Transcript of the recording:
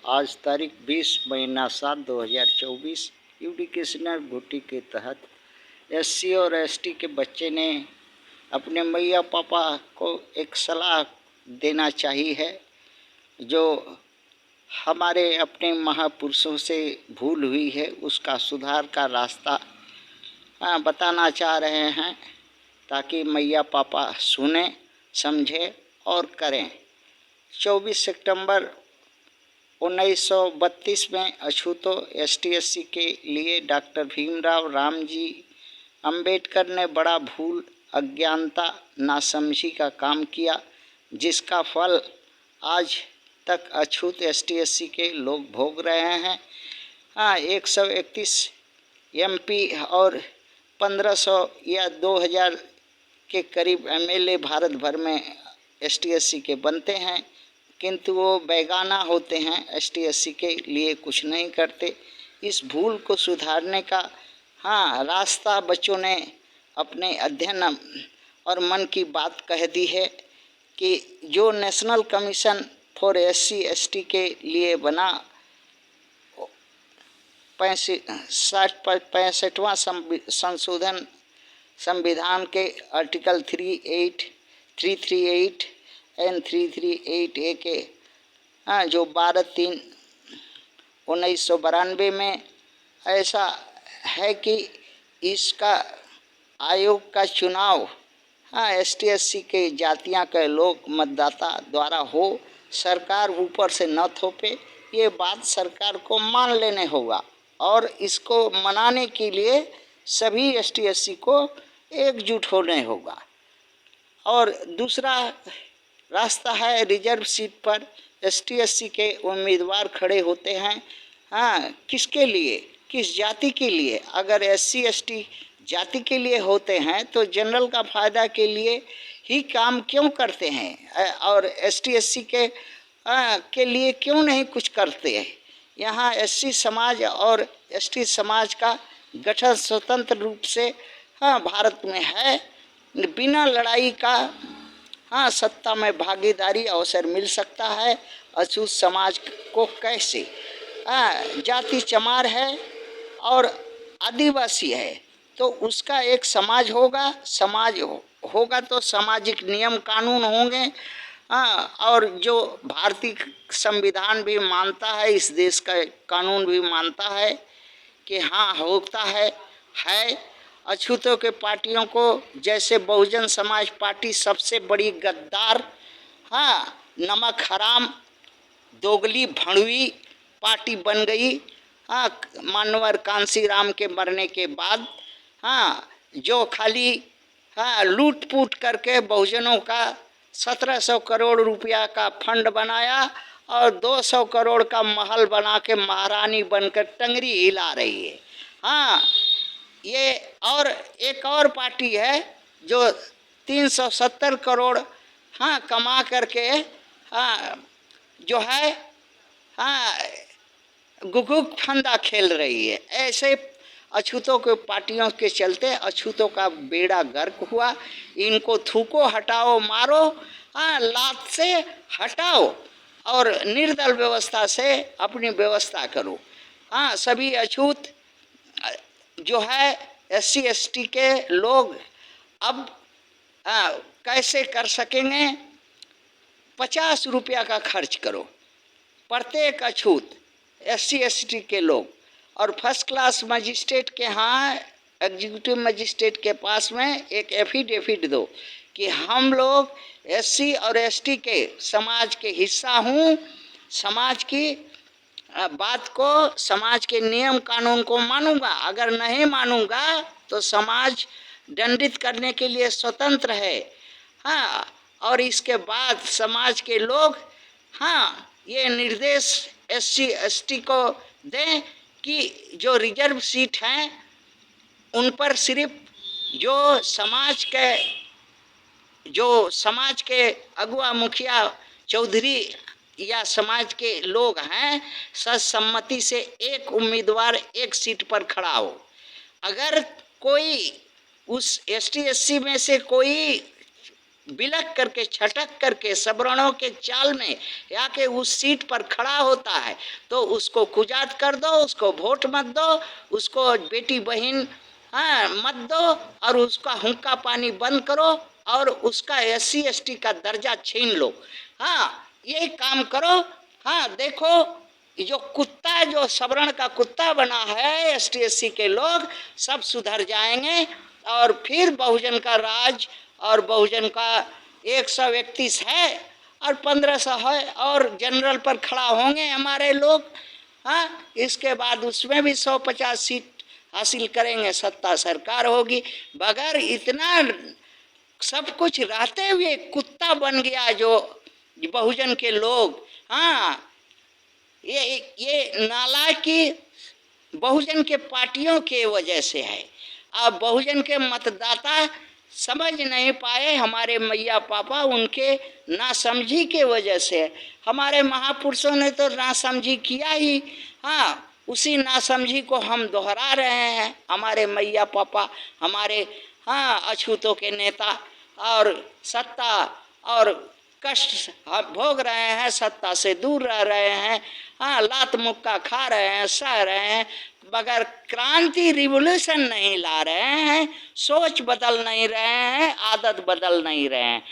आज तारीख 20 महीना 7 2024 एजुकेशनल ड्यूटी के तहत एससी और एसटी के बच्चे ने अपने मैया पापा को एक सलाह देना चाहिए है जो हमारे अपने महापुरुषों से भूल हुई है उसका सुधार का रास्ता बताना चाह रहे हैं ताकि मैया पापा सुने समझे और करें। 24 सितंबर 1932 में अछूतो एसटी/एससी के लिए डॉक्टर भीमराव रामजी अंबेडकर ने बड़ा भूल अज्ञानता नासमझी का काम किया जिसका फल आज तक अछूत एसटी/एससी के लोग भोग रहे हैं। 131 एमपी और 1500 या 2000 के करीब एमएलए भारत भर में एसटी/एससी के बनते हैं किंतु वो बेगाना होते हैं, एसटी/एससी के लिए कुछ नहीं करते। इस भूल को सुधारने का रास्ता बच्चों ने अपने अध्ययन और मन की बात कह दी है कि जो नेशनल कमीशन फॉर SC/ST के लिए बना 65वां संशोधन संविधान के आर्टिकल 338 एंड 338A के जो 12/3/1992 में ऐसा है कि इसका आयोग का चुनाव ST/SC के जातियां के लोग मतदाता द्वारा हो, सरकार ऊपर से न थोपे। ये बात सरकार को मान लेने होगा और इसको मनाने के लिए सभी ST/SC को एकजुट होने होगा। और दूसरा रास्ता है रिजर्व सीट पर ST/SC के उम्मीदवार खड़े होते हैं। किसके लिए, किस जाति के लिए? अगर SC/ST जाति के लिए होते हैं तो जनरल का फायदा के लिए ही काम क्यों करते हैं और ST/SC के लिए क्यों नहीं कुछ करते हैं? यहाँ SC समाज और ST समाज का गठन स्वतंत्र रूप से भारत में है। बिना लड़ाई का सत्ता में भागीदारी अवसर मिल सकता है। अछूत समाज को कैसे? जाति चमार है और आदिवासी है तो उसका एक समाज होगा, होगा तो सामाजिक नियम कानून होंगे। और जो भारतीय संविधान भी मानता है, इस देश का कानून भी मानता है कि होता है। अछूतों के पार्टियों को जैसे बहुजन समाज पार्टी सबसे बड़ी गद्दार, नमक हराम, दोगली भड़वी पार्टी बन गई। मानवर कांसीराम के मरने के बाद जो खाली लूट पूट करके बहुजनों का 1700 करोड़ रुपया का फंड बनाया और 200 करोड़ का महल बना के महारानी बनकर टंगरी हिला रही है। ये और एक और पार्टी है जो 370 करोड़ कमा करके जो है गुगुक फंदा खेल रही है। ऐसे अछूतों के पार्टियों के चलते अछूतों का बेड़ा गर्क हुआ। इनको थूको, हटाओ, मारो, लात से हटाओ और निर्दल व्यवस्था से अपनी व्यवस्था करो। सभी अछूत जो है SC/ST के लोग अब कैसे कर सकेंगे? 50 रुपया का खर्च करो प्रत्येक अछूत SC/ST के लोग और फर्स्ट क्लास मजिस्ट्रेट के एग्जीक्यूटिव मजिस्ट्रेट के पास में एक एफिडेविट दो कि हम लोग SC और ST के समाज के हिस्सा हूँ, समाज की बात को, समाज के नियम कानून को मानूंगा। अगर नहीं मानूंगा तो समाज दंडित करने के लिए स्वतंत्र है। और इसके बाद समाज के लोग ये निर्देश SC/ST को दें कि जो रिजर्व सीट हैं उन पर सिर्फ जो समाज के अगुआ, मुखिया, चौधरी या समाज के लोग हैं, सर्वसम्मति से एक उम्मीदवार एक सीट पर खड़ा हो। अगर कोई उस ST/SC में से कोई बिलक करके छटक करके सवर्णों के चाल में या के उस सीट पर खड़ा होता है तो उसको कुजात कर दो, उसको वोट मत दो, उसको बेटी बहन मत दो, और उसका हुक्का पानी बंद करो और उसका SC ST का दर्जा छीन लो। यही काम करो। देखो जो कुत्ता, जो सवर्ण का कुत्ता बना है ST SC के लोग सब सुधर जाएंगे और फिर बहुजन का राज और बहुजन का 131 है और 1500 है और जनरल पर खड़ा होंगे हमारे लोग। इसके बाद उसमें भी 150 सीट हासिल करेंगे, सत्ता सरकार होगी। बगैर इतना सब कुछ रहते हुए कुत्ता बन गया जो बहुजन के लोग। ये नालायकी बहुजन के पार्टियों के वजह से है। अब बहुजन के मतदाता समझ नहीं पाए, हमारे मैया पापा उनके नासमझी के वजह से। हमारे महापुरुषों ने तो नासमझी किया ही, उसी नासमझी को हम दोहरा रहे हैं। हमारे मैया पापा, हमारे अछूतों के नेता और सत्ता और कष्ट भोग रहे हैं, सत्ता से दूर रह रहे हैं, लात मुक्का खा रहे हैं, सह रहे हैं, मगर क्रांति रिवोल्यूशन नहीं ला रहे हैं, सोच बदल नहीं रहे हैं, आदत बदल नहीं रहे हैं।